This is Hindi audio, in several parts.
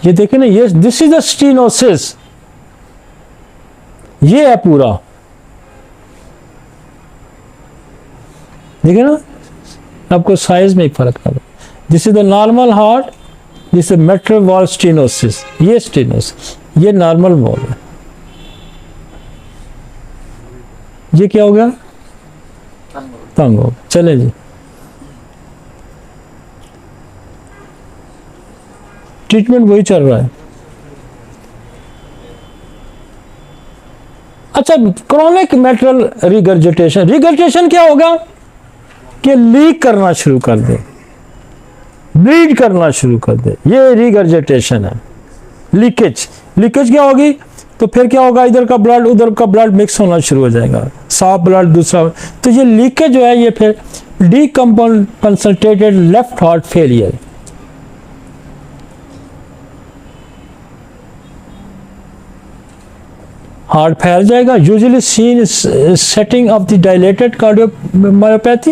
ये देखें ना, ये दिस इज द स्टीनोसिस, ये है पूरा, देखिए ना, आपको साइज में एक फर्क आ रहा है। This is the normal heart, this is mitral valve stenosis, ये स्टीनोसिस, ये नॉर्मल वॉल्व है। ये क्या हो गया? तंग हो गया। चले जी, ट्रीटमेंट वही चल रहा है। अच्छा, क्रॉनिक मेट्रल रिगर्जिटेशन, रिगर्जिटेशन क्या होगा कि लीक करना शुरू कर दे, ब्लीड करना शुरू कर दे, ये रिगर्जिटेशन है। लीकेज, लीकेज क्या होगी? तो फिर क्या होगा, इधर का ब्लड उधर का ब्लड मिक्स होना शुरू हो जाएगा, साफ ब्लड दूसरा, तो ये लीकेज जो है ये फिर decompensated left heart failure. Heart फैल जाएगा, usually seen setting of the dilated cardiomyopathy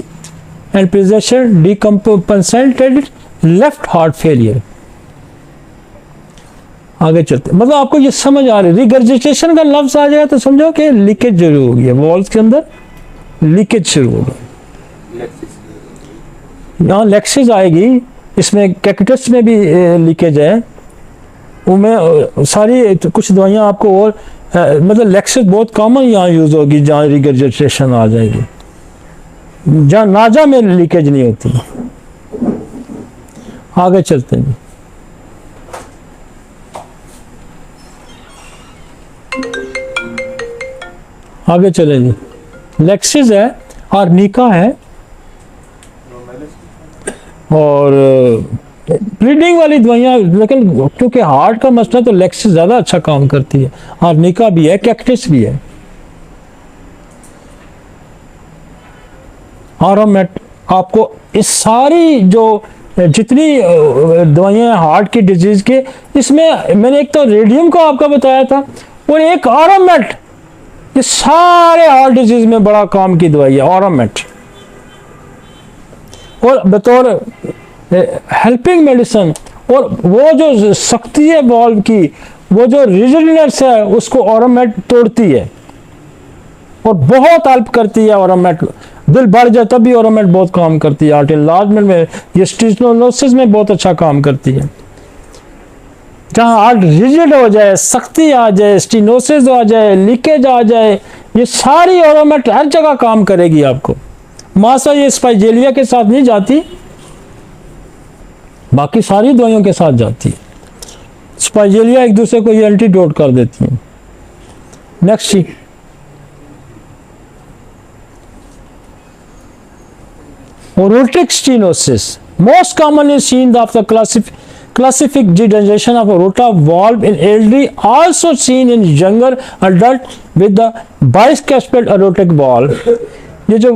and presentation decompensated left heart failure. आगे चलते, मतलब आपको ये समझ आ रही है, रिगर्जिटेशन का लफ्ज आ जाए तो समझो कि लीकेज शुरू हो गया, वॉल्व के अंदर लीकेज शुरू हो गया। यहाँ लेक्सिस आएगी, इसमें कैक्टस में भी लीकेज है, उनमें सारी कुछ दवाइयाँ आपको और मतलब लेक्सिस बहुत कॉमन यहाँ यूज होगी जहाँ रिगर्जिटेशन आ जाएगी, जहाँ नाजा में लीकेज नहीं होती। आगे चलते हैं, आगे चले जी। लेक्सिस है, आर्निका है, और ब्लीडिंग वाली दवाइयाँ, लेकिन क्योंकि हार्ट का मसला तो लेक्सिस ज़्यादा अच्छा काम करती है, आर्निका भी है, कैक्टस भी है। आरोमेट, आपको इस सारी जो जितनी दवाइयाँ हार्ट की डिजीज के, इसमें मैंने एक तो रेडियम को आपका बताया था और एक आरोमेट, ये सारे हार्ट डिजीज में बड़ा काम की दवाई है आरोमेट। और बतौर हेल्पिंग मेडिसिन, और वो जो सख्ती है वॉल्व की, वो जो रिजिडनेस है उसको आरोमेट तोड़ती है और बहुत हेल्प करती है आरोमेट। दिल बढ़ जाए तब भी आरोमेट बहुत काम करती है, हार्ट एनलार्जमेंट में, ये स्टीनोसिस में बहुत अच्छा काम करती है। जहाँ हार्ट रिजिड हो जाए, सख्ती आ जाए, स्टीनोसिस आ जाए, लीकेज आ जाए, ये सारी आरोमेट हर जगह काम करेगी आपको। मासा ये स्पाइजेलिया के साथ नहीं जाती, बाकी सारी दवाइयों के साथ जाती है। स्पाइजेलिया एक दूसरे को ये एंटीडोट कर देती है। Next ji, Aortic stenosis, most commonly seen of the classic degeneration of aorta valve in elderly, also seen in younger adult with the bicuspid aortic valve। ये जो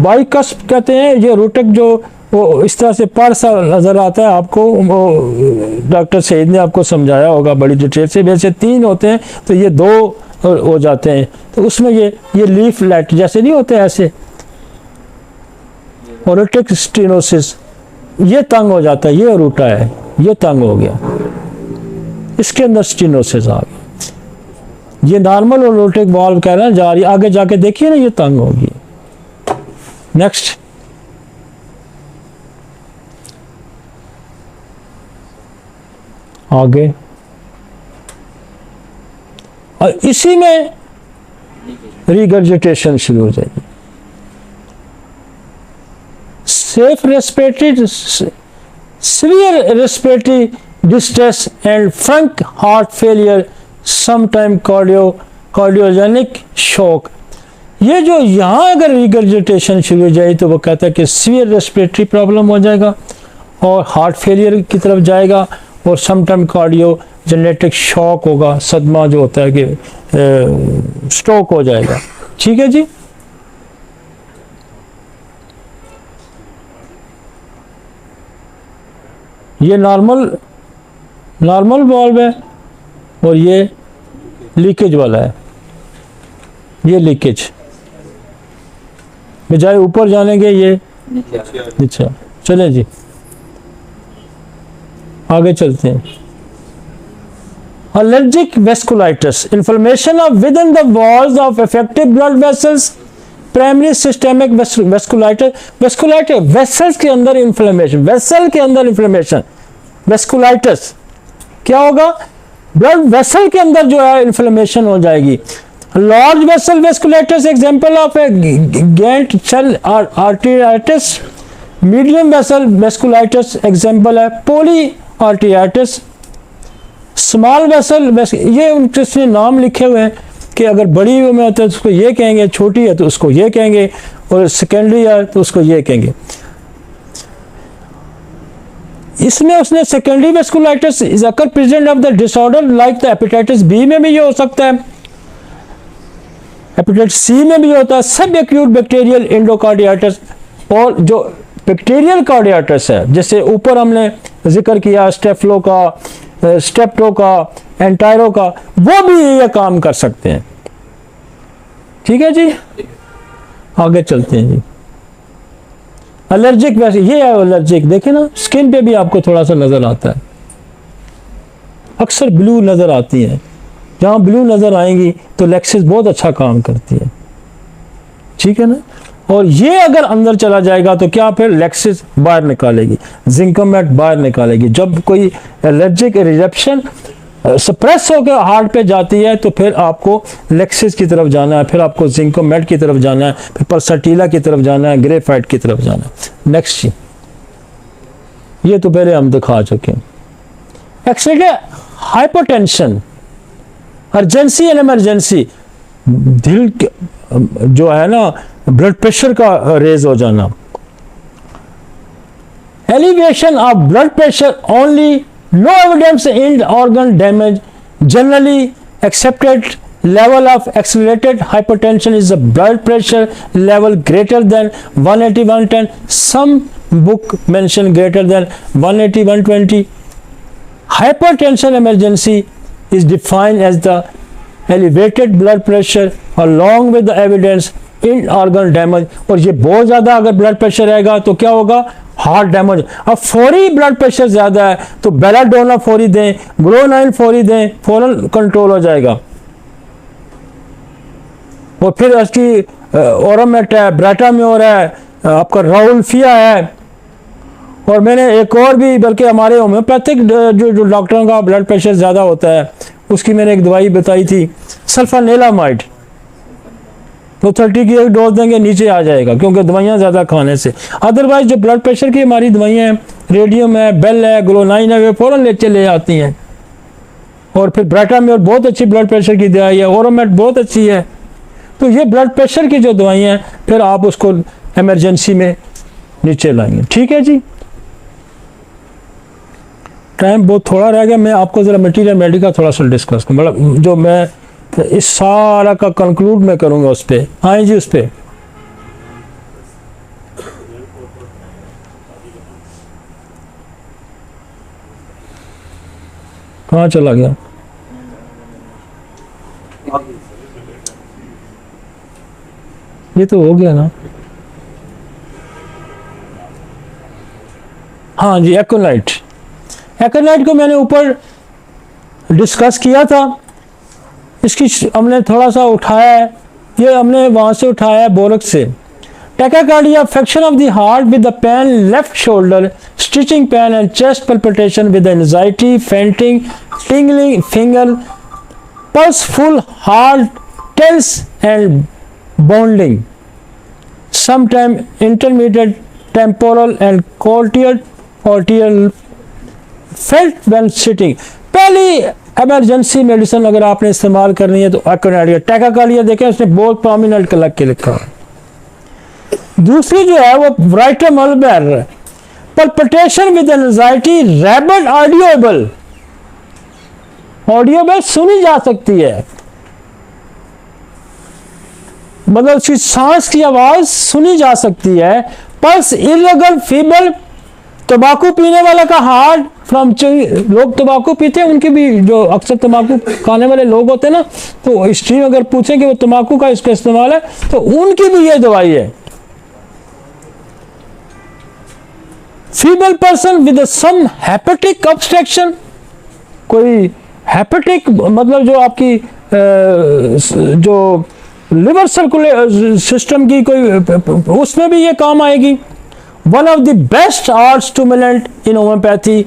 bicuspid कहते हैं, ये aortic जो वो इस तरह से पर सा नजर आता है आपको, वो डॉक्टर सईद ने आपको समझाया होगा बड़ी डिटेल से। वैसे 3 होते हैं तो ये 2 हो जाते हैं, तो उसमें ये लीफलेट जैसे नहीं होते, ऐसे Aortic stenosis, ये तंग हो जाता है, ये अरूटा है, ये तंग हो गया, इसके अंदर स्टीनोसिस आ गया। ये नॉर्मल aortic वाल्व कह रहे हैं जा रही, आगे जाके देखिए ना, ये तंग होगी। नेक्स्ट, आगे, और इसी में रिगर्जिटेशन शुरू हो जाएगी। Safe respiratory, severe respiratory distress and frank heart failure, sometime cardiogenic shock। ये जो यहाँ अगर रिगर्जिटेशन शुरू हो जाए तो वो कहता है कि सीवियर रेस्पिरेटरी प्रॉब्लम हो जाएगा और हार्ट फेलियर की तरफ जाएगा, और समटाइम कार्डियोजेनेटिक शॉक होगा, सदमा जो होता है कि स्ट्रोक हो जाएगा। ठीक है जी। ये नॉर्मल वाल्व है और ये लीकेज वाला है, ये लीकेज बजाय ऊपर जाने के ये नीचे। चले जी, आगे चलते हैं। Allergic vasculitis, inflammation of within the walls of affected blood vessels, primary systemic vasculitis, vasculitis vessels के अंदर inflammation, vessel के अंदर inflammation, vasculitis क्या होगा, blood vessel के अंदर जो है inflammation हो जाएगी। Large vessel vasculitis example of a Gantt cell arteritis, medium vessel vasculitis example है polyarteritis, स्मॉल वेसल, ये उनके नाम लिखे हुए हैं कि अगर बड़ी में होता है तो उसको ये कहेंगे, छोटी है तो उसको ये कहेंगे, और सेकेंडरी है तो उसको ये कहेंगे। इसमें उसने secondary vasculitis is occur present of the disorder like the hepatitis B में भी ये हो सकता है, हेपेटाइटिस सी में भी होता है, सब एक्यूट बैक्टीरियल एंडोकार्डियाटिस। और जो बैक्टीरियल कार्डियाटिस है, जैसे ऊपर हमने जिक्र किया स्टेफ्लो का, स्टेप्टो का, एंटायरो का, वो भी ये काम कर सकते हैं। ठीक है जी, आगे चलते हैं जी। एलर्जिक, वैसे ये है एलर्जिक, देखे ना स्किन पे भी आपको थोड़ा सा नजर आता है, अक्सर ब्लू नजर आती है, जहां ब्लू नजर आएंगी तो लेक्सिस बहुत अच्छा काम करती है। ठीक है ना, और ये अगर अंदर चला जाएगा तो क्या, फिर लेक्सिस बाहर निकालेगी, जिंकोमेट बाहर निकालेगी। जब कोई एलर्जिक रिएक्शन सप्रेस होकर हार्ट पे जाती है तो फिर आपको लेक्सिस की तरफ जाना है, फिर आपको जिंकोमेट की तरफ जाना है, फिर पल्सटीला की तरफ जाना है, ग्रेफाइट की तरफ जाना है। नेक्स्ट, ये तो पहले हम दिखा चुके हैं। Accident hypotension, urgency and emergency, दिल जो है ना ब्लड प्रेशर का रेज हो जाना, elevation of blood pressure only, no evidence in organ damage, generally accepted level of accelerated hypertension is a blood pressure level greater than 180/110, some book mention greater than 180/120. Hypertension emergency is defined as the elevated blood pressure along with the evidence in organ damage। और ये बहुत ज़्यादा अगर ब्लड प्रेशर रहेगा तो क्या होगा, हार्ट डैमेज। अब फौरी ब्लड प्रेशर ज़्यादा है तो बेलाडोना फौरी दें, ग्लोनाइन फौरी दें, फौरन कंट्रोल हो जाएगा। और फिर इसकी ओरामेट है, ब्राटाम्योर है, आपका राउल्फिया है, और मैंने एक और भी, बल्कि हमारे होम्योपैथिक जो डॉक्टरों का ब्लड प्रेशर ज़्यादा होता है उसकी मैंने एक दवाई बताई थी, सल्फानेलामाइड, तो 30 की एक डोज देंगे नीचे आ जाएगा, क्योंकि दवाइयाँ ज़्यादा खाने से। अदरवाइज जो ब्लड प्रेशर की हमारी दवाइयाँ हैं, रेडियम है, बेल है, ग्लोनाइन है, वे फ़ौरन ले आती हैं। और फिर ब्राटाम्योर बहुत अच्छी ब्लड प्रेशर की दवाई है, ओरोमेट बहुत अच्छी है। तो ये ब्लड प्रेशर की जो दवाइयाँ हैं फिर आप उसको इमरजेंसी में नीचे लाएंगे। ठीक है जी, टाइम बहुत थोड़ा रह गया, मैं आपको ज़रा मटीरियल मेडिका थोड़ा सा डिस्कस करूँ, मतलब जो मैं इस सारा का कंक्लूड मैं करूँगा उस पर। आए जी, उस पर कहाँ चला गया, ये तो हो गया ना। हाँ जी, एकोनाइट, एकोनाइट को मैंने ऊपर डिस्कस किया था, इसकी हमने थोड़ा सा उठाया है, ये हमने वहाँ से उठाया है बोरक से। Tachycardia, fraction of the heart with the pain left shoulder, stitching pain and chest palpitation with anxiety, fainting, tingling finger, pulse full, heart tense and bounding, sometime intermediate temporal and cortical felt when sitting। पहली इमरजेंसी मेडिसिन अगर आपने इस्तेमाल करनी है तो एकोनार्डिया, टैकाकार्डिया देखें उसने बहुत प्रोमिनेंट कलर के लिखा है। दूसरी जो है वो राइटोमल्बर, palpitation with anxiety, rapid audible, audible सुनी जा सकती है, मतलब उसकी सांस की आवाज सुनी जा सकती है। पल्स इरेगुलर, फीबल, तंबाकू पीने वाला का हार्ट फ्रॉम, लोग तंबाकू पीते हैं, उनके भी जो अक्सर तंबाकू खाने वाले लोग होते हैं ना, तो हिस्ट्री अगर पूछें कि वो तंबाकू का इसका इस्तेमाल है तो उनकी भी ये दवाई है। Feeble person with some hepatic obstruction, कोई हेपेटिक मतलब जो आपकी जो लिवर सर्कुलेशन सिस्टम की कोई, उसमें भी ये काम आएगी। One of the best heart stimulant in homeopathy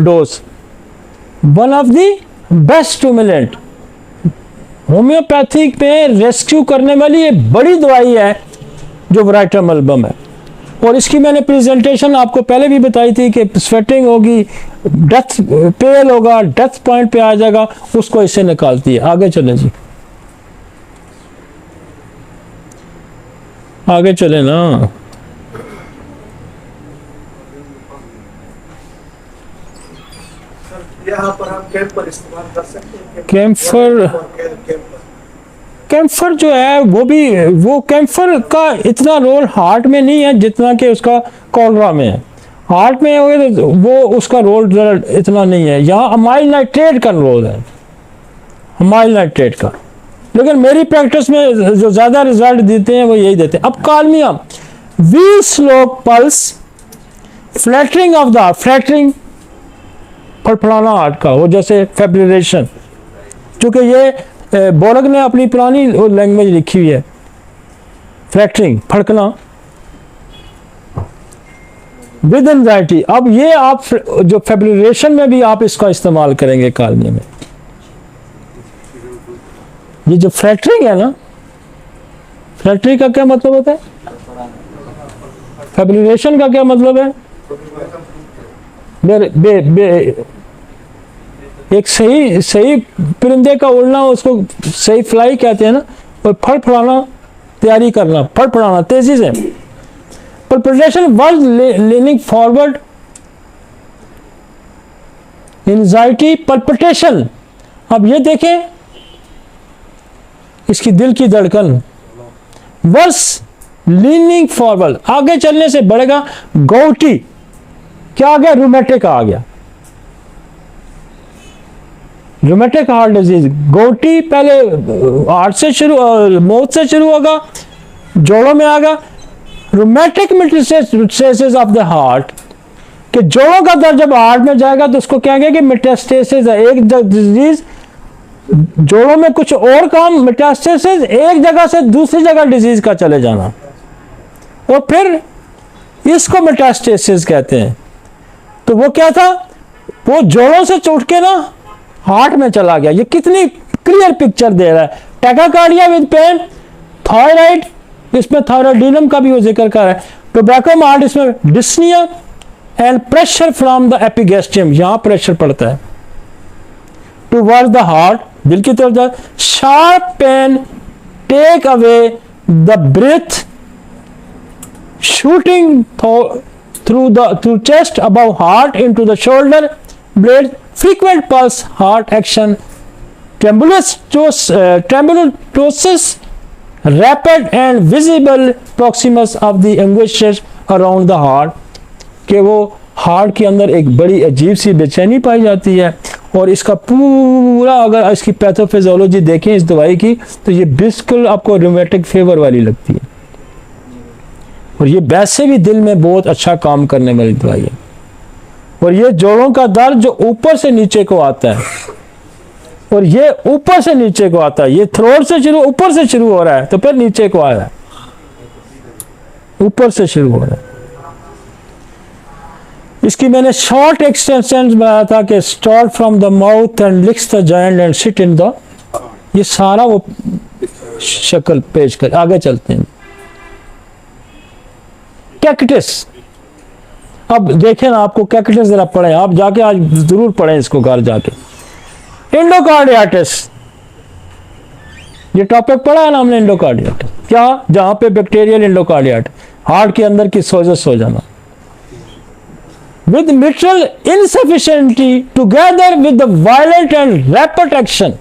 dose, one of the best stimulant homeopathic में रेस्क्यू करने वाली ये बड़ी दवाई है जो वराइटम एल्बम है। और इसकी मैंने प्रेजेंटेशन आपको पहले भी बताई थी कि स्वेटिंग होगी, डेथ पेल होगा, डेथ पॉइंट पे आ जाएगा, उसको इससे निकालती है। आगे चले जी, आगे चले ना। यहाँ पर हम कैंफर इस्तेमाल कर सकते हैं। कैंफर जो है वो कैंफर का इतना रोल हार्ट में नहीं है जितना कि उसका कॉलरा में है। हार्ट में होगा तो वो उसका रोल इतना नहीं है। यहाँ अमाइल नाइट्रेट का रोल है, अमाइल नाइट्रेट का। लेकिन मेरी प्रैक्टिस में जो ज़्यादा रिजल्ट देते हैं वो यही देते हैं। अब कालमिया, वी slow pulse, fluttering of the, fluttering फड़फड़ाना हार्ट का, वो जैसे फेब्रिलेशन, क्योंकि ये बोरग ने अपनी पुरानी लैंग्वेज लिखी हुई है, फ्लैटरिंग फड़कना विद एंजाइटी। अब ये आप जो फेब्रिलेशन में भी आप इसका इस्तेमाल करेंगे कालमिया में। ये जो फ्लैटरिंग है ना, फ्लैटरिंग का क्या मतलब होता है, फेब्रिलेशन का क्या मतलब है, एक सही परिंदे का उड़ना, उसको सही फ्लाई कहते हैं ना, और फड़फड़ाना, तैयारी करना, फड़फड़ाना तेजी से। Palpitation word leaning forward, anxiety palpitation. अब ये देखें इसकी दिल की धड़कन, वर्स लीनिंग फॉरवर्ड, आगे चलने से बढ़ेगा। गौटी क्या आ गया, रूमेटिक आ गया, रूमेटिक हार्ट डिजीज। गौटी पहले हार्ट से शुरू, मौत से शुरू होगा, जोड़ों में आगा। Rheumatic metastasis of the heart, कि जोड़ों का दर्द जब हार्ट में जाएगा तो उसको क्या कहेंगे, मेटास्टेसिस है। एक डिजीज जोड़ों में कुछ और काम, मेटास्टेसिस एक जगह से दूसरी जगह डिजीज का चले जाना, और फिर इसको मेटास्टेसिस कहते हैं। तो वो क्या था, वो जोड़ों से उठ के ना हार्ट में चला गया। ये कितनी क्लियर पिक्चर दे रहा है। टैकाकार्डिया विद पेन, थायराइड, इसमें थायराइडिनम का भी वो जिक्र कर रहा है। टोबैको हार्ट, इसमें dyspnoea and pressure from the epigastrium, यहां प्रेशर पड़ता है टुवर्ड द हार्ट, दिल की तरफ जाए। Sharp pain take away the breath, shooting through chest above heart into the shoulder blade, frequent pulse heart action, tremulous, rapid and visible proximus of the anguishes around the heart, कि वो हार्ट के अंदर एक बड़ी अजीब सी बेचैनी पाई जाती है। और इसका पूरा अगर इसकी पैथोफिजियोलॉजी देखें इस दवाई की, तो ये बिल्कुल आपको रूमेटिक फीवर वाली लगती है। और ये वैसे भी दिल में बहुत अच्छा काम करने वाली दवाई है। और ये जोड़ों का दर्द जो ऊपर से नीचे को आता है, और ये ऊपर से नीचे को आता है, ये थ्रोट से शुरू, ऊपर से शुरू हो रहा है तो फिर नीचे को आ रहा है, ऊपर से शुरू हो रहा है। इसकी मैंने शॉर्ट एक्सटेंशन बनाया था कि start from the mouth and लिक्स the joint and sit in the, ये सारा वो शक्ल पेश कर। आगे चलते हैं। कैक्टस, अब देखें ना, आपको कैक्टस जरा पढ़े, आप जाके आज जरूर पढ़ें इसको घर जाके। एंडोकार्डियाटिस, ये टॉपिक पढ़ा है ना हमने, एंडोकार्डियाटिस क्या, जहां पे बैक्टीरियल एंडोकार्डियाटिस, हार्ट के अंदर की सोजस हो जाना। With mitral insufficiency together with the violent and rapid action,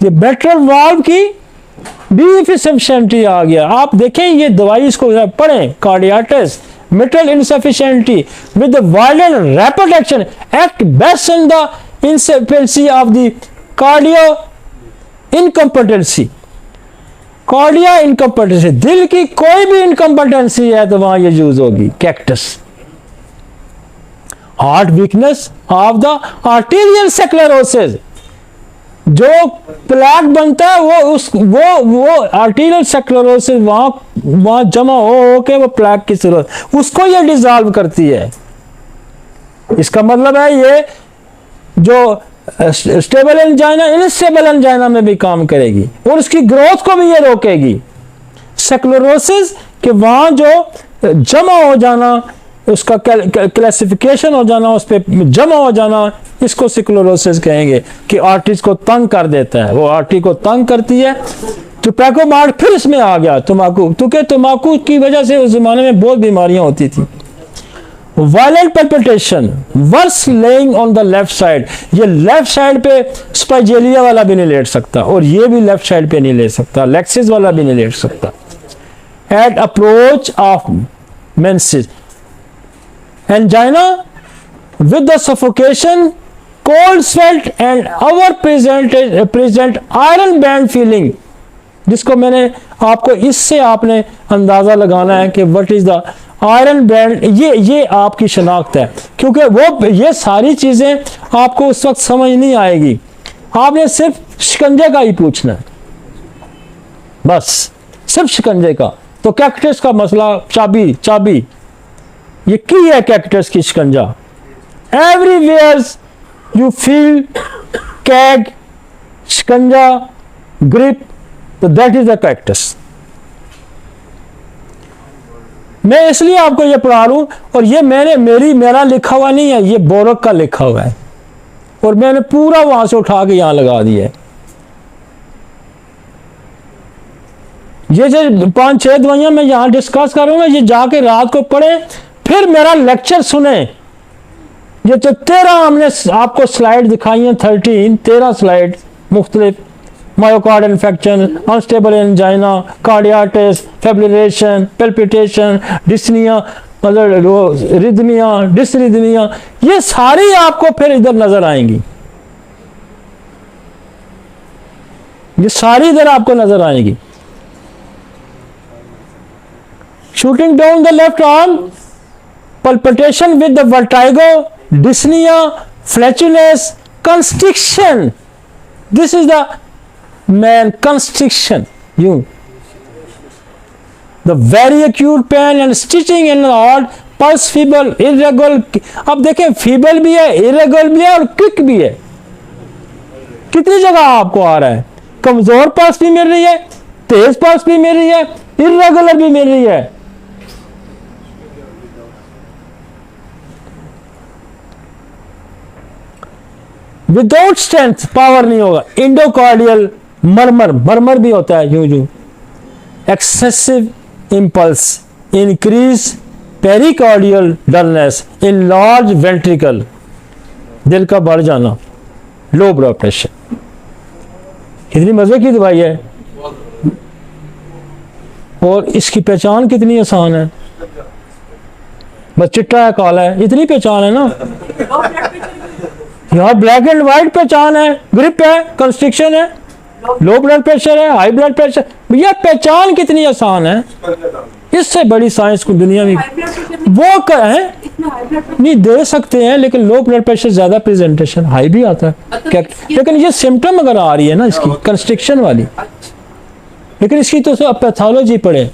ये मिट्रल वाल्व की डिफिशिएंसी आ गया। आप देखें ये दवाई, इसको पढ़ें, carditis, mitral insufficiency with the violent rapid action act best in the insufficiency of the cardio incompetency. Cardia incompetency, दिल की कोई भी इनकम्पटेंसी है तो वहां ये यूज होगी cactus. Heart weakness of the arterial sclerosis, जो प्लेक बनता है वो आर्टेरियल स्क्लेरोसिस वहां जमा हो के वो प्लेक की जरूरत उसको ये डिसॉल्व करती है। इसका मतलब है ये जो स्टेबल एंजाइना इनस्टेबल एंजाइना में भी काम करेगी और उसकी ग्रोथ को भी ये रोकेगी। स्क्लेरोसिस के वहां जो जमा हो जाना, उसका क्लासिफिकेशन हो जाना, उस पर जमा हो जाना, इसको स्क्लेरोसिस कहेंगे कि आर्टरीज को तंग कर देता है, वो आर्टरी को तंग करती है। टोबैको मार्ट फिर इसमें आ गया, तम्बाकू, क्योंकि तम्बाकू की वजह से उस जमाने में बहुत बीमारियां होती थी। Violent palpitation, worse lying on the left side, ये लेफ्ट साइड पे स्पाइजेलिया वाला भी नहीं लेट सकता और ये भी लेफ्ट साइड पे नहीं ले सकता, लेक्सिस वाला भी नहीं लेट सकता। At approach of menses, angina with the suffocation, cold sweat and our present iron band feeling, जिसको मैंने आपको इससे आपने अंदाजा लगाना है कि what is the iron band. ये आपकी शनाख्त है, क्योंकि वो ये सारी चीजें आपको उस वक्त समझ नहीं आएगी, आपने सिर्फ शिकंजे का ही पूछना है, बस सिर्फ शिकंजे का। तो कैक्टस का मसला, चाबी ये की है कैक्टस की शिकंजा। एवरीवेयर यू फील कैग, शिकंजा, ग्रिप, तो दैट इज द कैक्टस। मैं इसलिए आपको ये पढ़ा रहा हूं, और ये मेरा लिखा हुआ नहीं है, ये बोरक का लिखा हुआ है और मैंने पूरा वहां से उठा के यहां लगा दिया है। ये जो 5-6 दवाइयां मैं यहां डिस्कस कर रहा हूं, ये जाके रात को पढ़े, फिर मेरा लेक्चर सुने। ये तो 13 हमने आपको स्लाइड दिखाई हैं, 13 स्लाइड मुख्तलिफ, myocard infection, unstable angina, carditis, fibrillation, palpitation, dyspnoea, मतलब रिदमिया, डिसरिदमिया, ये सारी आपको फिर इधर नजर आएंगी, ये सारी इधर आपको नजर आएगी। Shooting down the left arm, palpitation with the vertigo, dyspnea, flatulence, constriction. This is the main constriction. The very acute pain and stitching in the heart, pulse feeble, irregular. अब देखें feeble भी है, irregular भी है और quick भी है। कितनी जगह आपको आ रहा है, कमजोर पल्स भी मिल रही है, तेज पल्स भी मिल रही है, irregular भी मिल रही है। विदाउट स्ट्रेंथ पावर नहीं होगा। इंडोकार्डियल मरमर भी होता है यूं। Excessive impulse, increase pericardial dullness, in large ventricle, दिल का बढ़ जाना, लो ब्लड प्रेशर। कितनी मजे की दवाई है और इसकी पहचान कितनी आसान है, बस चिट्टा है काला है, इतनी पहचान है ना। यहाँ ब्लैक एंड व्हाइट पहचान है, ग्रिप है, कंस्ट्रिक्शन है, लो ब्लड प्रेशर है, हाई ब्लड प्रेशर, भैया पहचान कितनी आसान है। इससे बड़ी साइंस को दुनिया में वो कहें नहीं दे सकते हैं, लेकिन लो ब्लड प्रेशर ज्यादा प्रेजेंटेशन हाई भी आता है। लेकिन ये सिम्टम अगर आ रही है ना इसकी कंस्ट्रिक्शन वाली, लेकिन इसकी तो पैथोलॉजी पढ़े।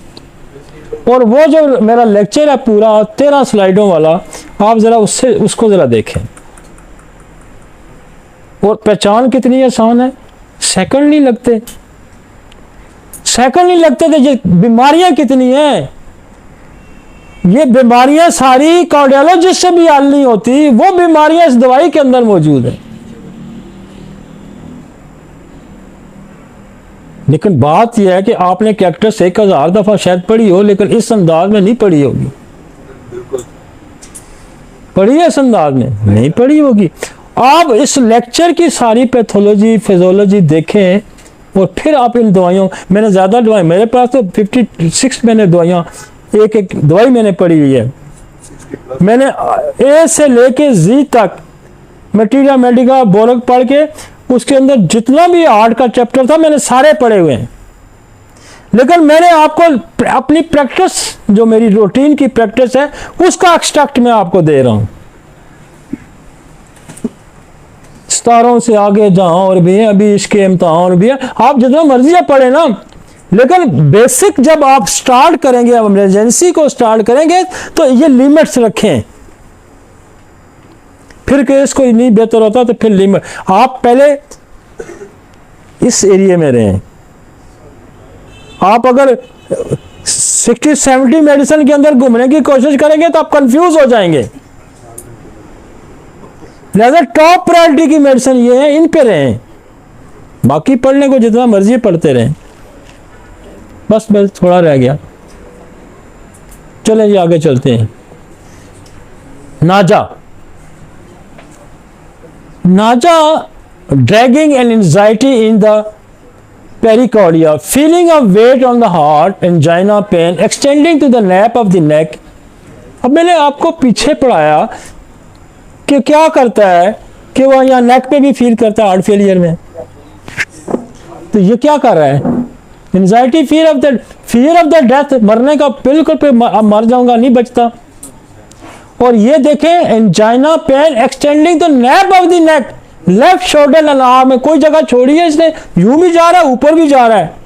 और वो जो मेरा लेक्चर है पूरा 13 स्लाइडों वाला, आप जरा उसको जरा देखें। और पहचान कितनी आसान है, सेकंड नहीं लगते तो ये बीमारियां कितनी हैं, ये बीमारियां सारी कार्डियोलॉजिस्ट से भी हल नहीं होती, वो बीमारियां इस दवाई के अंदर मौजूद है। लेकिन बात यह है कि आपने कैक्टस 1000 दफा शायद पढ़ी हो, लेकिन इस अंदाज में नहीं पढ़ी होगी। पढ़ी है इस अंदाज में नहीं पढ़ी होगी। आप इस लेक्चर की सारी पैथोलॉजी फिजियोलॉजी देखें और फिर आप इन दवाइयों, मैंने ज़्यादा दवाई, मेरे पास तो 56 मैंने दवाइयाँ, एक दवाई मैंने पढ़ी हुई है। मैंने ए से लेके जी तक मटीरिया मेडिका बोरक पढ़ के उसके अंदर जितना भी हार्ट का चैप्टर था मैंने सारे पढ़े हुए हैं। लेकिन मैंने आपको अपनी प्रैक्टिस, जो मेरी रूटीन की प्रैक्टिस है, उसका एक्सट्रैक्ट मैं आपको दे रहा हूं। सितारों से आगे जहां और भी है, अभी इसके इम्तिहान और भी है, आप जितना मर्जी है पढ़े ना, लेकिन बेसिक जब आप स्टार्ट करेंगे, इमरजेंसी को स्टार्ट करेंगे, तो ये लिमिट्स रखें। फिर केस कोई नहीं बेहतर होता तो फिर लिमिट, आप पहले इस एरिया में रहें। आप अगर 60-70 मेडिसिन के अंदर घूमने की कोशिश करेंगे तो आप कंफ्यूज हो जाएंगे। लिहाजा टॉप प्रायोरिटी की मेडिसिन ये है, इन पे रहें। बाकी पढ़ने को जितना मर्जी पढ़ते रहें। बस थोड़ा रह गया, चलें जी आगे चलते हैं। नाजा, dragging and anxiety in the pericardia, feeling of weight on the heart, angina, pain extending to the nape of the neck। अब मैंने आपको पीछे पढ़ाया कि क्या करता है कि वह यहाँ नेक पे भी फील करता है हार्ट फेलियर में। तो ये क्या कर रहा है? Anxiety, fear of the death, मरने का बिल्कुल पे मर जाऊंगा, नहीं बचता। और ये देखें, angina, pain extending the nape of the neck, left shoulder and arm में कोई जगह छोड़ी है इसने, यूं भी जा रहा है, ऊपर भी जा रहा है।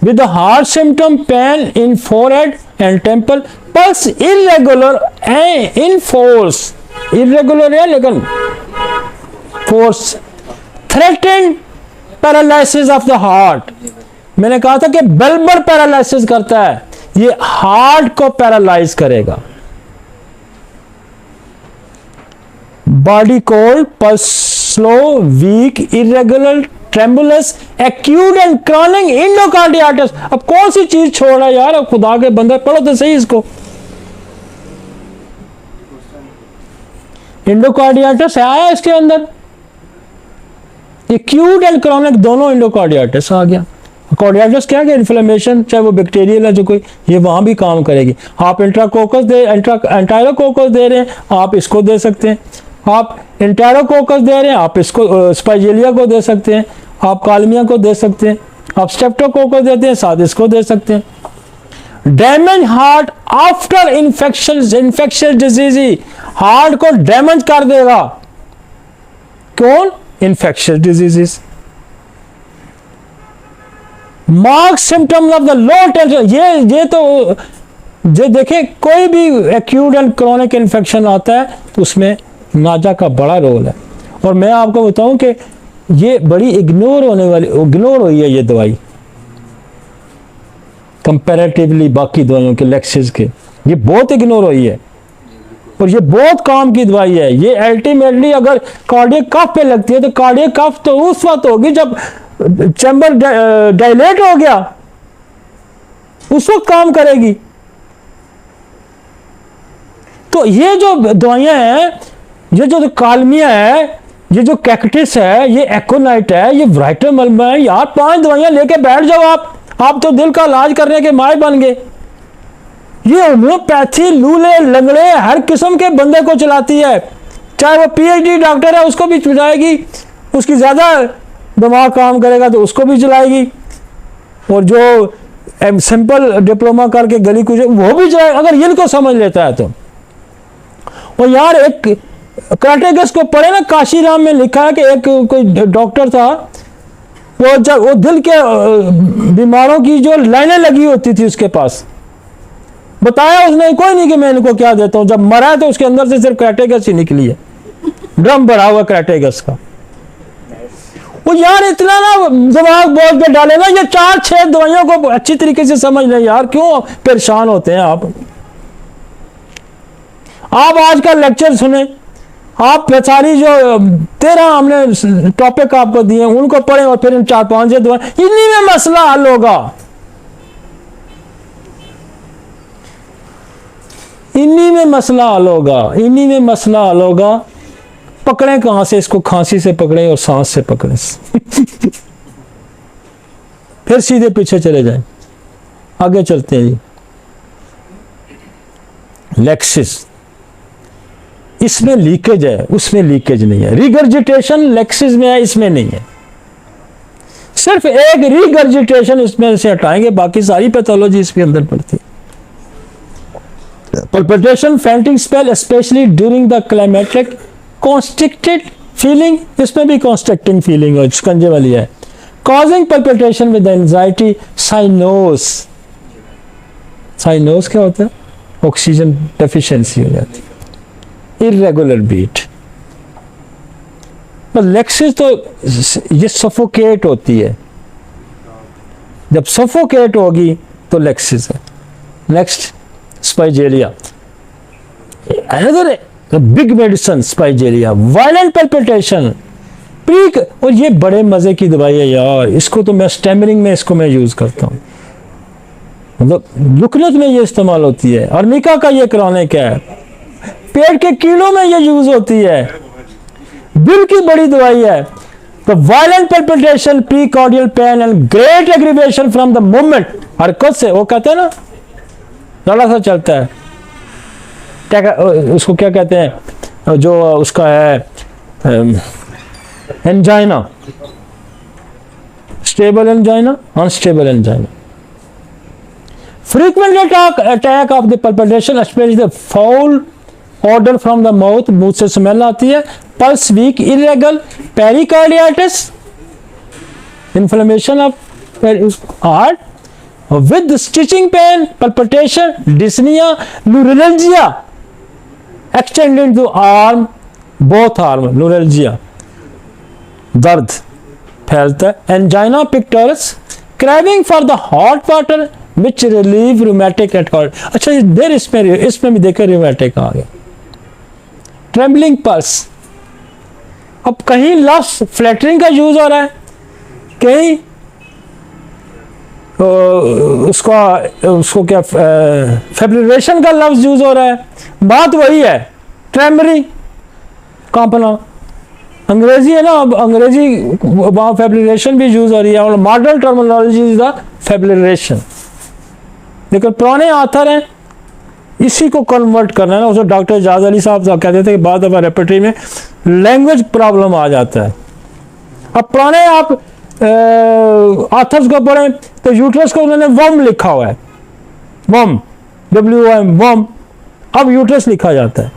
With the heart symptom, pain in forehead and temple, pulse irregular and in force, irregular है लेकिन force, threatened paralysis of the heart. मैंने कहा था कि बल्बर पैरालिसिस करता है, ये हार्ट को पैरालाइज करेगा। Body cold, pulse slow, weak, irregular, tremulous, acute and chronic endocarditis. अब कौन सी चीज छोड़ा यार, अब खुदा के बंदे पढ़ो तो सही इसको। इंडोकार्डियाटिस आया इसके अंदर, एक्यूट एंड क्रॉनिक दोनों इंडोकार्डियाटिस आ गया। कार्डियाटिस क्या है? इन्फ्लेमेशन, चाहे वो बैक्टीरियल है जो कोई, ये वहां भी काम करेगी। आप एंटायरोकोकस दे रहे हैं, आप इसको दे सकते हैं। आप एंटायरोकोकस दे रहे हैं, आप इसको स्पाइजेलिया को दे सकते हैं, आप कालमिया को दे सकते हैं। आप स्ट्रेप्टोकोकस देते हैं, साथ इसको दे सकते हैं। Damage heart after infectious disease, heart को डैमेज कर देगा। कौन? Infectious diseases. Mark symptoms of the low tension, ये तो जो देखें, कोई भी एक्यूट एंड क्रॉनिक इन्फेक्शन आता है तो उसमें नाजा का बड़ा रोल है। और मैं आपको बताऊं कि ये बड़ी इग्नोर हुई है ये दवाई कंपैरेटिवली बाकी दवाइयों के, लेक्सिस के, ये बहुत इग्नोर हुई है और ये बहुत काम की दवाई है। ये अल्टीमेटली अगर कार्डियक कफ पे लगती है तो कार्डियक कफ तो उस वक्त होगी जब चैम्बर डायलेट हो गया, उस वक्त काम करेगी। तो ये जो दवाइयां हैं, ये जो कालमिया है, ये जो कैक्टिस है, ये एकोनाइट है, ये वाइटल मलमा है, यार 5 दवाइयां लेके बैठ जाओ आप तो दिल का इलाज करने के माए बन गए। ये होम्योपैथी लूले लंगड़े हर किस्म के बंदे को चलाती है, चाहे वो पीएचडी डॉक्टर है उसको भी चलाएगी, उसकी ज्यादा दिमाग काम करेगा तो उसको भी चलाएगी, और जो सिंपल डिप्लोमा करके गली कुछ वो भी चलाएगा, अगर इनको समझ लेता है तो। और यार एक क्राटेगस को पढ़े ना, काशीराम में लिखा है कि एक कोई डॉक्टर था, वो दिल के बीमारों की जो लाइनें लगी होती थी उसके पास, बताया उसने कोई नहीं कि मैं इनको क्या देता हूं। जब मरा है तो उसके अंदर से सिर्फ क्राटेगस ही निकली है, ड्रम भरा हुआ क्राटेगस का। वो यार इतना ना दिमाग बोझ पे डाले ना, ये 4-6 दवाइयों को अच्छी तरीके से समझ लें यार, क्यों परेशान होते हैं आप आज का लेक्चर सुने, आप सारी जो 13 हमने टॉपिक आपको दिए उनको पढ़ें और फिर इन 4-5 से दवाएं, इन्हीं में मसला हल होगा, इन्हीं में मसला हल होगा। पकड़ें कहां से इसको? खांसी से पकड़ें और सांस से पकड़ें फिर सीधे पीछे चले जाएं। आगे चलते हैं जी। लेक्सिस, इसमें लीकेज है, उसमें लीकेज नहीं है। रिगर्जिटेशन लेक्सिस में है, इसमें नहीं है। सिर्फ एक रिगर्जिटेशन इसमें से हटाएंगे, बाकी सारी पैथोलॉजी इसके अंदर पड़ती है। Palpitation, fainting spell, especially during the climactic, constricted feeling, इसमें भी constricting feeling है, शिकंजे वाली है, causing palpitation with anxiety, cyanose, cyanose क्या होता है? ऑक्सीजन डेफिशिएंसी हो जाती है, irregular beat। पर लेक्सिस तो ये सफोकेट होती है, जब सफोकेट होगी तो लेक्सिस है। Next Spigelia, another big medicine Spigelia, violent palpitation pre, और ये बड़े मजे की दवाई है यार, इसको तो मैं स्टैमरिंग में इसको मैं यूज करता हूँ, मतलब लुकनत में ये इस्तेमाल होती है, अर्निका का ये क्रॉनिक है, पेट के कीड़ों में ये यूज होती है, दिल की बड़ी दवाई है। तो violent palpitation, precordial pain and great aggravation from the moment, हरकत से, वो कहते हैं ना थोड़ा सा चलता है, क्या उसको क्या कहते हैं जो उसका है angina, stable angina, unstable angina, frequent attack of the palpitation, especially the foul odor from the mouth, मुंह से स्मेल आती है, pulse weak, irregular, pericarditis, inflammation of heart with stitching pain, palpitation, dyspnea, neuralgia extended to arm, both arm, neuralgia, दर्द फैलता है, angina pectoris, craving for the hot water which relieve rheumatic attack। अच्छा देर इसमें भी देखो rheumatic आ गया, trembling pulse, अब कहीं लफ्ज फ्लैटरिंग का यूज हो रहा है, कहीं उसको क्या फेब्रिलेशन का लफ्ज यूज हो रहा है, बात वही है, ट्रेमरी, कांपना, अंग्रेजी है ना, अब अंग्रेजी वहाँ फेब्रिलेशन भी यूज हो रही है, और modern terminology is the fibrillation, लेकिन पुराने आथर हैं, इसी को कन्वर्ट करना है ना। उसको डॉक्टर एजाज अली साहब कहते थे कि बाद दफा रेपर्टरी में लैंग्वेज प्रॉब्लम आ जाता है। अब पुराने आप आथर्स को पढ़ें तो यूट्रस को उन्होंने वम लिखा हुआ है, वम, WOM, वम, अब यूट्रस लिखा जाता है।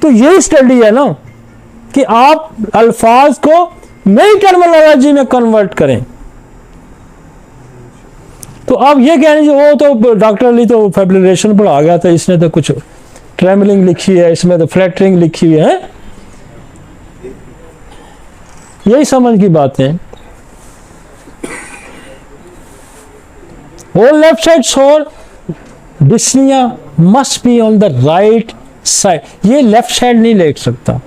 तो यही स्टडी है ना कि आप अल्फाज को नई टर्मिनोलॉजी में कन्वर्ट करें। तो अब ये कह रहे वो तो डॉक्टर अली तो फेब्रिलेशन पढ़ा गया था, इसने तो कुछ ट्रेमलिंग लिखी है, इसमें तो फ्लैटरिंग लिखी हुई है, यही समझ की बात है। Whole left side sore, dyspnea must be on the right side। ये लेफ्ट साइड नहीं लेट सकता,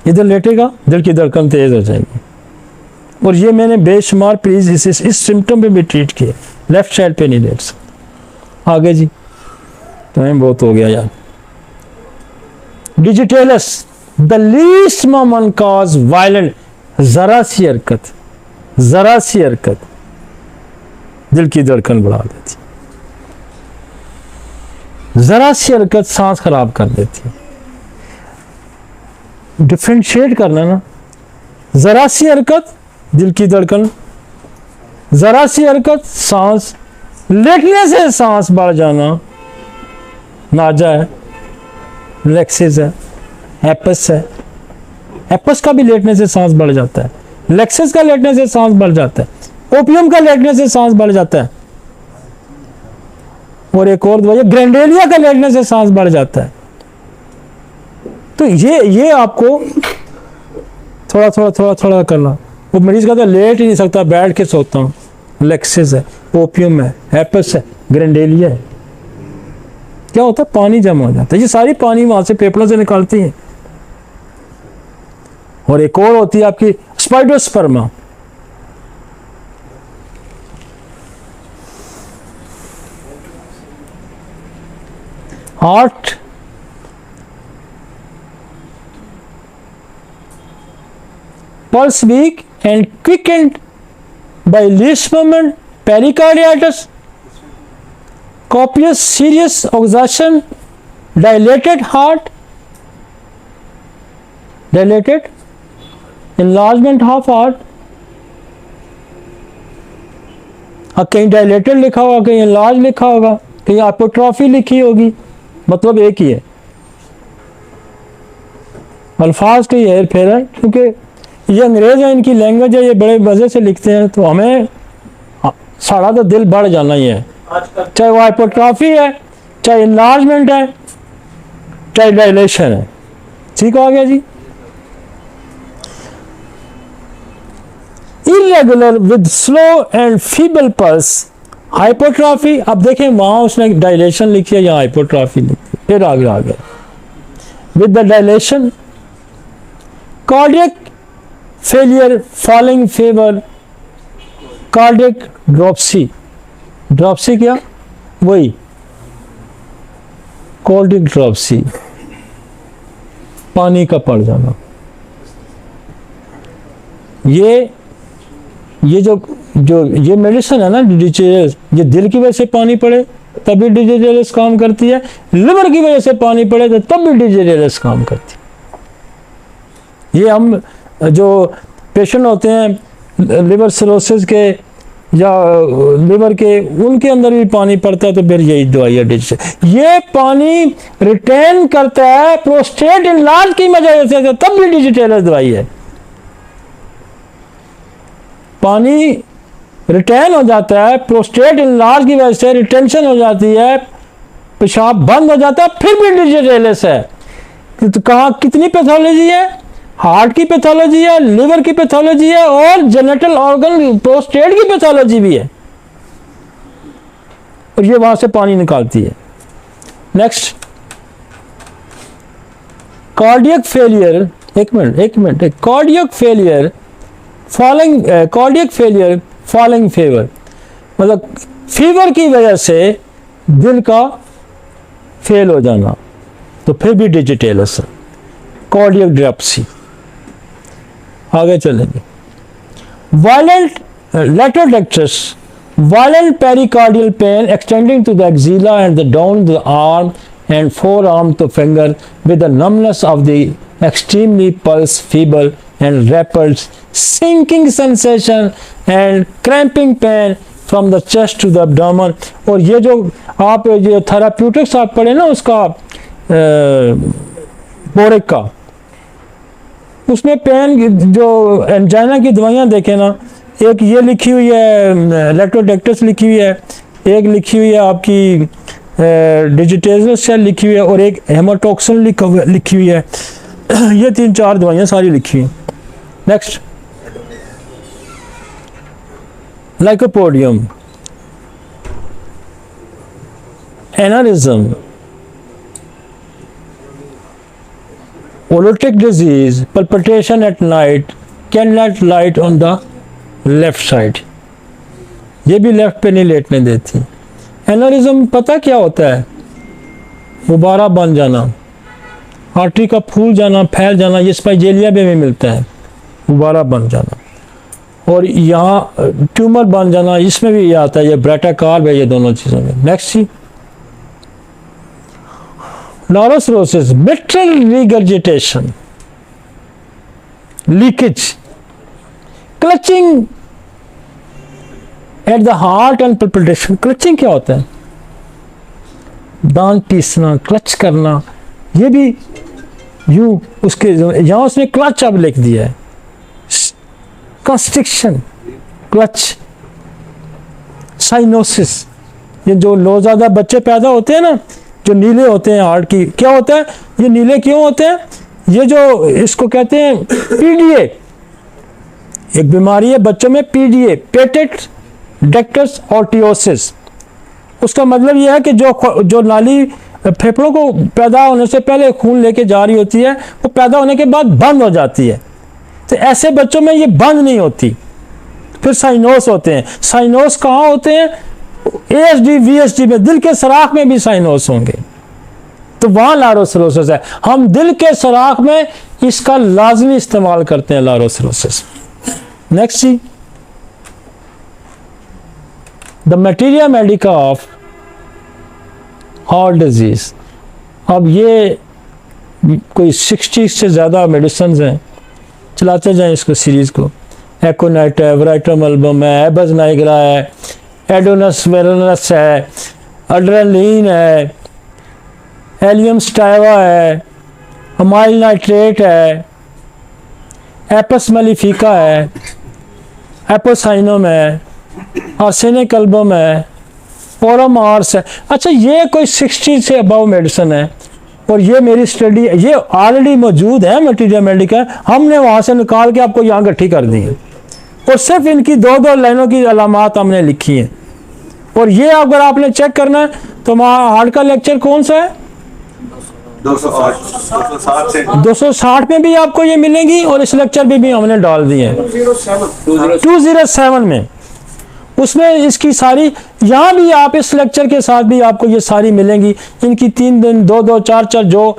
इधर लेटेगा दिल की धड़कन तेज हो जाएगी। और ये मैंने बेशुमार प्लीज इस सिम्टम पे भी ट्रीट किए, लेफ्ट साइड पे नहीं लेट सकता। आगे जी, टाइम बहुत हो गया यार। Digitalis, the least common cause violent, जरा सी हरकत दिल की धड़कन बढ़ा देती, जरा सी हरकत सांस खराब कर देती है। डिफरेंशिएट करना ना, जरा सी हरकत दिल की धड़कन, जरा सी हरकत सांस, लेटने से सांस बढ़ जाना, नाजा है, लेक्सिस है, एपस है, एपस का भी लेटने से सांस बढ़ जाता है, लेक्सिस का लेटने से सांस बढ़ जाता है, ओपियम का लेटने से सांस बढ़ जाता है, और एक और दवाई ग्रेंडेलिया का लेटने से सांस बढ़ जाता है। तो ये आपको थोड़ा करना। वो मरीज कहता है लेट ही नहीं सकता, बैठ के सोता हूँ, लेक्सिस है, ओपियम है, एपस है, ग्रेंडेलिया है। क्या होता है, पानी जमा हो जाता है, ये सारी पानी वहां से फेफड़ों से निकालती है। और एक और होती है आपकी स्पाइडोस्पर्मा, heart pulse weak and quickened by least movement, pericarditis, copious serious exhaustion, dilated heart, enlargement half heart, कहीं डायलेटेड लिखा होगा, कहीं enlarged लिखा होगा, कहीं हाइपोट्रॉफी लिखी होगी, मतलब एक ही है, अल्फाज का हेर फेर है, क्योंकि ये अंग्रेज है, इनकी लैंग्वेज है, ये बड़े मज़े से लिखते हैं, तो हमें सारा तो दिल बढ़ जाना ही है, चाहे वो हाइपोट्रॉफी है, चाहे इनलार्जमेंट है, चाहे डायलेशन है। ठीक हो गया जी। Irregular with slow and feeble pulse, hypotrophy, अब देखें वहां उसने डायलेशन लिखी है, यहाँ हाइपोट्रॉफी लिखी है, फिर आगे आ गया with the dilation, cardiac failure, falling favour, cardiac dropsy, dropsy क्या, वही कार्डियक ड्रॉप्सी, पानी का पड़ जाना, ये जो ये मेडिसिन है ना डिजिटल्स, ये दिल की वजह से पानी पड़े तभी डिजिटल्स काम करती है, लिवर की वजह से पानी पड़े तो तब भी डिजिटल्स काम करती है। ये हम जो पेशेंट होते हैं लिवर सिरोसिस के या लिवर के, उनके अंदर भी पानी पड़ता है तो फिर यही दवाई है डिजिटल, ये पानी रिटेन करता है प्रोस्टेट इनलार्ज की वजह से, तब भी डिजिटल दवाई है। पानी रिटेन हो जाता है प्रोस्टेट इनलार्ज की वजह से, रिटेंशन हो जाती है, पेशाब बंद हो जाता है, फिर भी डिजिटल है। तो कहाँ कितनी पैथोलॉजी है, हार्ट की पैथोलॉजी है, लिवर की पैथोलॉजी है और जेनेटल ऑर्गन प्रोस्टेट की पैथोलॉजी भी है, और ये वहां से पानी निकालती है। नेक्स्ट, कार्डियक फेलियर, एक minute, cardiac failure falling, cardiac failure falling favour, मतलब फीवर की वजह से दिल का फेल हो जाना, तो फिर भी डिजिटल्स, कार्डियक ड्रॉप्सी। आगे चलेंगे, violent लेटोडेक्टस, violent pericardial pain extending to the axilla and the down the arm and forearm to finger with the numbness of the extremely pulse, feeble and rapid sinking sensation and cramping pain from the chest to the abdomen। और ये जो आप ये थेराप्यूटिक्स आप पढ़े ना उसका बोरिक का, उसमें पेन जो एंजाइना की दवाइयाँ देखें ना, एक ये लिखी हुई है लेक्टोडेक्टस लिखी हुई है, एक लिखी हुई है आपकी डिजिटेजल सेल लिखी हुई है, और एक हेमाटोक्सिन लिखी हुई है, ये 3-4 दवाइयाँ सारी लिखी हुई। नेक्स्ट, लाइकोपोडियम, एनारिज्म, ओलोटिक disease, palpitation at night, candlelight light on the left side, ये भी लेफ्ट पे नहीं लेटने देती। एनारिज्म पता क्या होता है, गुब्बारा बन जाना, आर्टरी का फूल जाना, फैल जाना, ये स्पाइजेलिया में भी मिलता है, गुब्बारा बन जाना, और यहाँ ट्यूमर बन जाना, इसमें भी ये आता है, ये ब्रेटाकार्ब है, ये दोनों चीज़ों में। नेक्स्ट सी, नॉरोसिरोसिस, mitral regurgitation, leakage, clutching at the heart and palpitation. Clutching क्या होता है, दांत पीसना, क्लच करना, ये भी यूं उसके यहां उसने क्लच अब लिख दिया है, कंस्ट्रिक्शन, क्लच, साइनोसिस, ये जो नौज़ादा बच्चे पैदा होते हैं ना, जो नीले होते हैं हार्ट की, क्या होता है, ये नीले क्यों होते हैं, ये जो इसको कहते हैं पीडीए, एक बीमारी है बच्चों में पीडीए, पेटेट डेक्टस ऑर्टियोसिस। उसका मतलब यह है कि जो नाली फेफड़ों को पैदा होने से पहले खून लेके जा रही होती है, वो पैदा होने के बाद बंद हो जाती है, तो ऐसे बच्चों में ये बंद नहीं होती, फिर साइनोस होते हैं। साइनोस कहाँ होते हैं, एएसडी वीएसडी में, दिल के सराख में भी साइनोस होंगे, तो वहाँ लारोसिरोसिस है। हम दिल के सराख में इसका लाजमी इस्तेमाल करते हैं, लारोसिरोसिस। Next see, the materia medica of heart disease. अब ये कोई 60 से ज़्यादा मेडिसिन हैं चलाते जाएं इसको सीरीज़ को। एकोनाइट है, वराइटम एल्बम है, एबज नाइग्रा है, एडोनस वेरोनस है, अड्रेनलिन है, एलियम स्टाइवा है, अमाइल नाइट्रेट है, एपस मेलिफिका है, एपोसाइनम है, आर्सेनिक एल्बम है, ओरम आर्स है। अच्छा, ये कोई 60 से अबव मेडिसिन है और ये मेरी स्टडी, ये ऑलरेडी मौजूद है मटीरियल मेडिकल, हमने वहाँ से निकाल के आपको यहाँ इकट्ठी कर दी है और सिर्फ इनकी 2-2 लाइनों की अलामात हमने लिखी हैं। और ये अगर आपने चेक करना है तो हार्ट का लेक्चर कौन सा है, 260 में भी आपको ये मिलेंगी और इस लेक्चर में भी हमने डाल दी है 207 में, उसमें इसकी सारी, यहाँ भी आप इस लेक्चर के साथ भी आपको ये सारी मिलेंगी। इनकी 3 दिन 2-2 4-4 जो